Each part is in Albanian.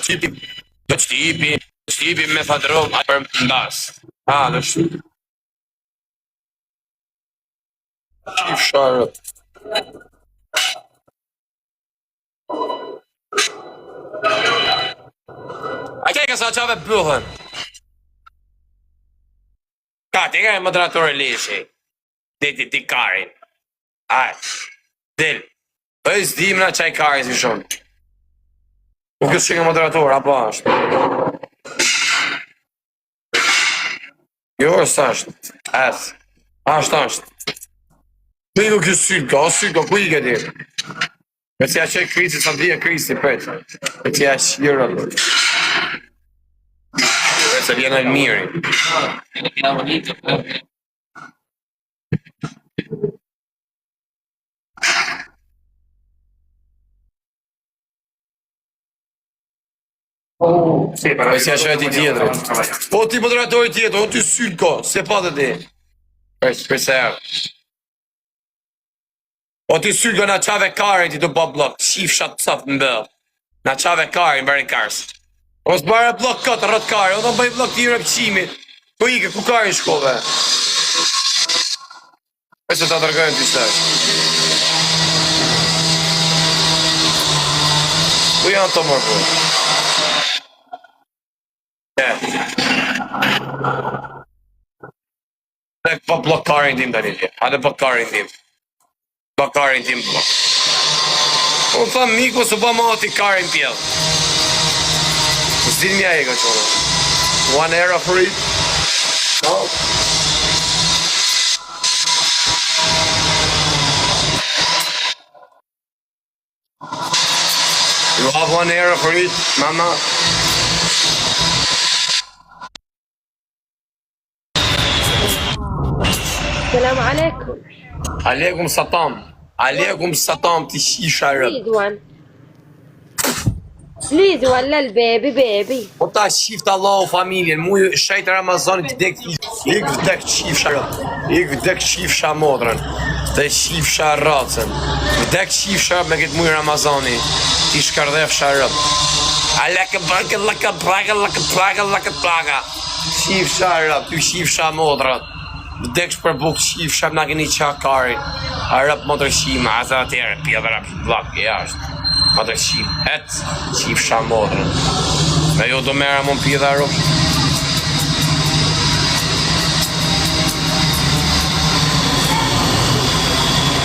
Do qtipi me fatrom për ndas. Në shumë. Qif sharët. A ke sa qave bëhen? Ka, ti ka e moderator e leshi. Ti karin. Del. E s'dim na qaj karin si shumë. Nuk është që nga moderator, apo ashtë? Jo, është. Ashtë. Dhe nuk është sylka, ku i këti? Me që ja që e krisi, sa dhja krisi, pëtë. Me që ja shqirë. Me që vjena në miri. Me që ja që e ti tjetërit. Po ti moderatori tjetër, o ti sylka, se pa dhe ti. Përse e. O ti sylka na qave karin ti të pa blok, shif shatë cëfë në bërë. Na qave karin bërë kars. O së bërë blok këtë rëtë karin, o të bëj blok tjire pëqimit. Po ike, ku karin shkove? E se ta tërgojnë të shtesh. Ku janë të mërë? Dhe po blok karin tim të një tje, adhe po karin tim. Po karin tim blok. Po më thamë miku së po ma ati karin pjellë. Zdin mja e ka qonë. One era for it. No. You have one era for it, mama. السلام عليكم. عليكم السلام تشيشة رب. سليد ولا البيبي بيبي. Po ta shift Allah o familjen, mu shajtë Ramazanit vdek qifsha rëp, vdek qifsha modrën, dhe qifsha racën, vdek qifsha me këtë mujë Ramazani, ti shkardhefsha rëp. A laka praga, qifsha rëp, ty qifsha modrën, vdeksh për buk qifsha më keni qa karin, a rëp modrëshima, a zë atere, pja dhe rëp blak, jashtë. Modrëshim, qifsha modrën. Me jo do mera më pje dhe rëp.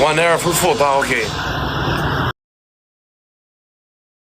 One era for foot, okej.